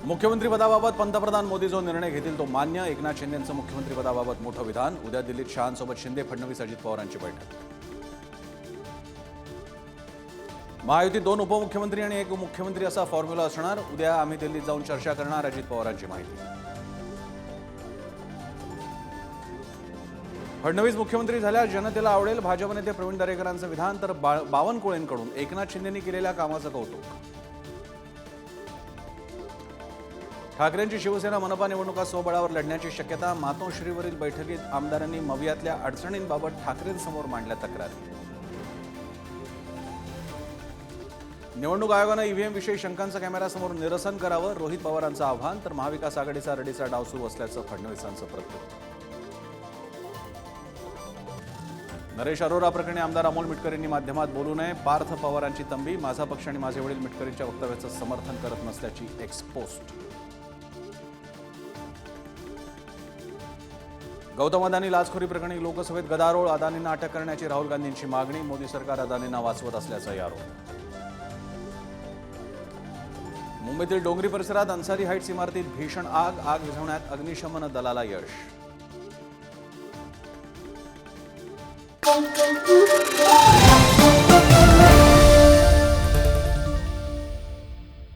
मुख्यमंत्री पदाबाबत पंतप्रधान मोदी जो निर्णय घेतील तो मान्य. एकनाथ शिंदेंचं मुख्यमंत्री पदाबाबत मोठं विधान. उद्या दिल्लीत शहांसोबत शिंदे, फडणवीस, अजित पवारांची बैठक. महायुतीत 2 उपमुख्यमंत्री आणि 1 मुख्यमंत्री असा फॉर्म्युला असणार. उद्या आम्ही दिल्लीत जाऊन चर्चा करणार. अजित पवारांची माहिती. फडणवीस मुख्यमंत्री झाल्यास जनतेला आवडेल. भाजप नेते प्रवीण दरेकरांचं विधान. तर बावनकुळेंकडून एकनाथ शिंदेंनी केलेल्या कामाचं कौतुक. ठाकरेंची शिवसेना मनपा निवडणुका स्वबळावर लढण्याची शक्यता. मातोश्रीवरील बैठकीत आमदारांनी मवियातल्या अडचणींबाबत ठाकरेंसमोर मांडल्या तक्रारी. निवडणूक आयोगानं ईव्हीएम विषयी शंकांचं कॅमेरासमोर निरसन करावं. रोहित पवारांचं आव्हान. तर महाविकास आघाडीचा रडीचा डाव सुरू असल्याचं फडणवीसांचं प्रत्युत्तर. नरेश अरोरा प्रकरणी आमदार अमोल मिटकरींनी माध्यमात बोलू नये. पार्थ पवारांची तंबी. माझा पक्ष आणि माझे वडील मिटकरींच्या वक्तव्याचं समर्थन करत नसल्याची एक्सपोस्ट. गौतम अदानी लाचखोरी प्रकरणी लोकसभेत गदारोळ. अदानींना अटक करण्याची राहुल गांधींची मागणी. मोदी सरकार अदानींना वाचवत असल्याचाही आरोप. मुंबईतील डोंगरी परिसरात अन्सारी हाईट्स इमारतीत भीषण आग. आग विझवण्यात अग्निशमन दलाला यश.